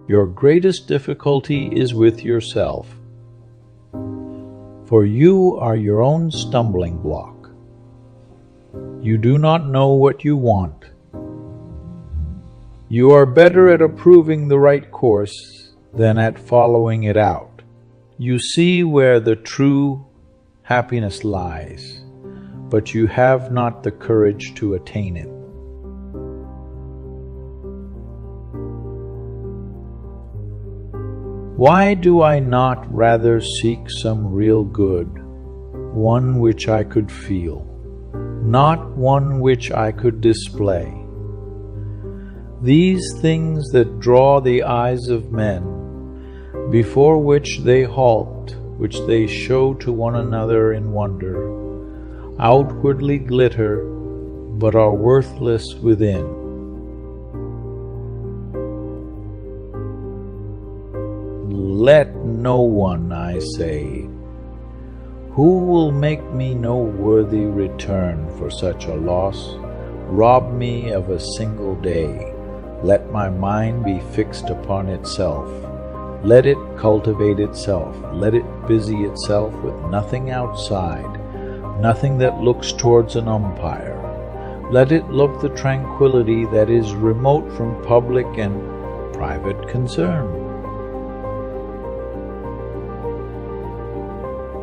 Your greatest difficulty is with yourself, for you are your own stumbling block. You do not know what you want. You are better at approving the right course than at following it out. You see where the true happiness lies, but you have not the courage to attain it. Why do I not rather seek some real good, one which I could feel, not one which I could display? These things that draw the eyes of men, before which they halt, which they show to one another in wonder, outwardly glitter, but are worthless within. Let no one, I say, who will make me no worthy return for such a loss, rob me of a single day. Let my mind be fixed upon itself. Let it cultivate itself. Let it busy itself with nothing outside, nothing that looks towards an umpire. Let it look the tranquility that is remote from public and private concern.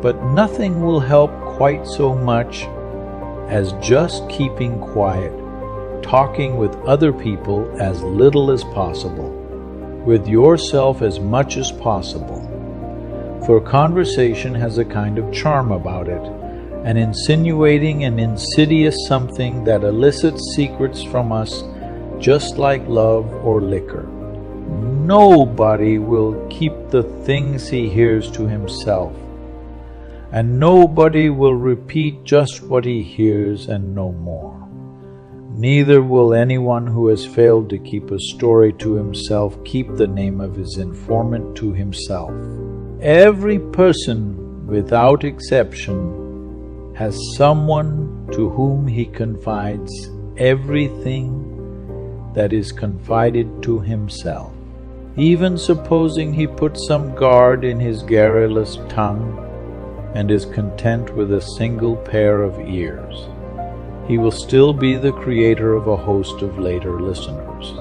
But nothing will help quite so much as just keeping quiet, talking with other people as little as possible, with yourself as much as possible. For conversation has a kind of charm about it, an insinuating and insidious something that elicits secrets from us, just like love or liquor. Nobody will keep the things he hears to himself, and nobody will repeat just what he hears and no more. Neither will anyone who has failed to keep a story to himself keep the name of his informant to himself. Every person, without exception, has someone to whom he confides everything that is confided to himself. Even supposing he puts some guard in his garrulous tongue and is content with a single pair of ears, he will still be the creator of a host of later listeners.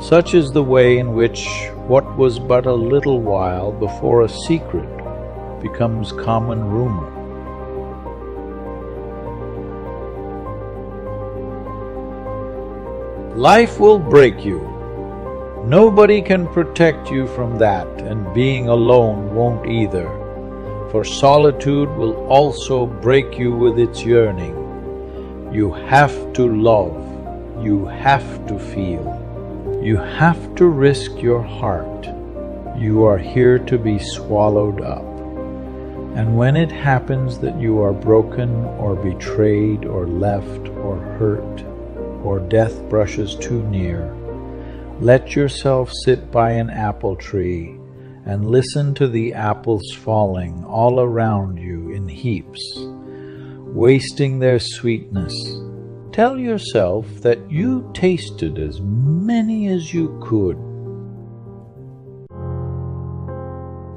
Such is the way in which what was but a little while before a secret becomes common rumor. Life will break you. Nobody can protect you from that, and being alone won't either. For solitude will also break you with its yearning. You have to love, you have to feel, you have to risk your heart. You are here to be swallowed up. And when it happens that you are broken or betrayed or left or hurt, or death brushes too near, let yourself sit by an apple tree and listen to the apples falling all around you in heaps, wasting their sweetness. Tell yourself that you tasted as many as you could.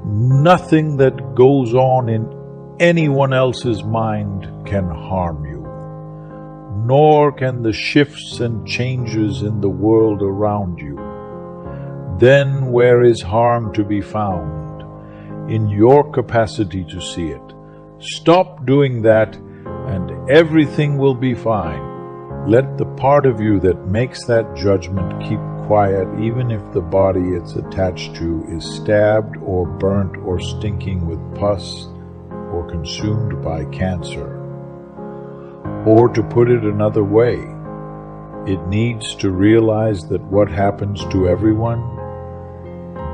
Nothing that goes on in anyone else's mind can harm you, nor can the shifts and changes in the world around you. Then where is harm to be found? In your capacity to see it. Stop doing that, and everything will be fine. Let the part of you that makes that judgment keep quiet, even if the body it's attached to is stabbed or burnt or stinking with pus or consumed by cancer. Or to put it another way, it needs to realize that what happens to everyone,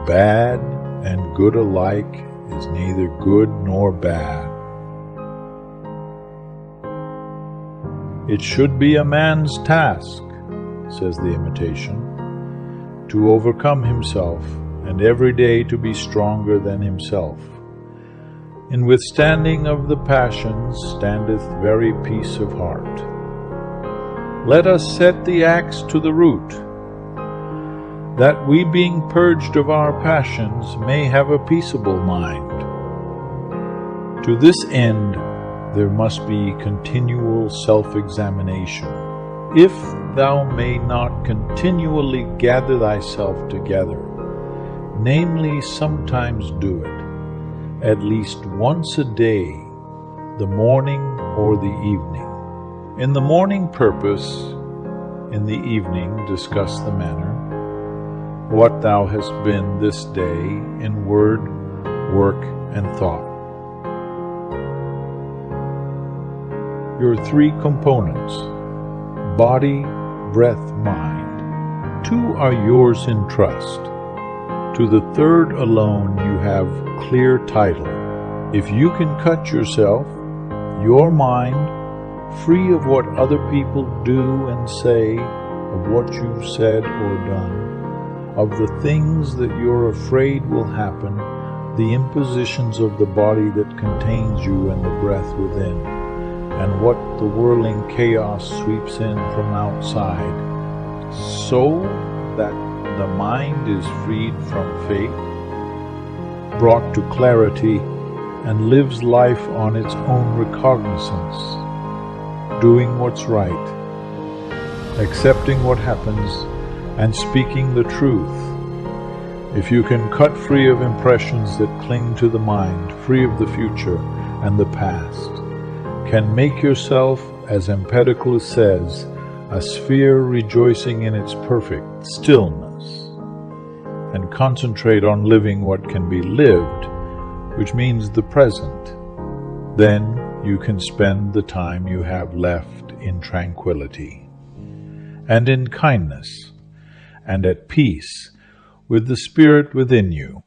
bad and good alike, is neither good nor bad. It should be a man's task, says the Imitation, to overcome himself, and every day to be stronger than himself. In withstanding of the passions standeth very peace of heart. Let us set the axe to the root. that we, being purged of our passions, may have a peaceable mind. To this end, there must be continual self-examination. If thou may not continually gather thyself together, namely sometimes do it, at least once a day, the morning or the evening. In the morning purpose, in the evening discuss the manner, what thou hast been this day in word, work, and thought. Your three components, body, breath, mind, 2 are yours in trust. To the third alone you have clear title. If you can cut yourself, your mind, free of what other people do and say, of what you've said or done, of the things that you're afraid will happen, the impositions of the body that contains you and the breath within, and what the whirling chaos sweeps in from outside, so that the mind is freed from fate, brought to clarity, and lives life on its own recognizance, doing what's right, accepting what happens, and speaking the truth. If you can cut free of impressions that cling to the mind, free of the future and the past, can make yourself, as Empedocles says, a sphere rejoicing in its perfect stillness, and concentrate on living what can be lived, which means the present, then you can spend the time you have left in tranquility, and in kindness, and at peace with the spirit within you.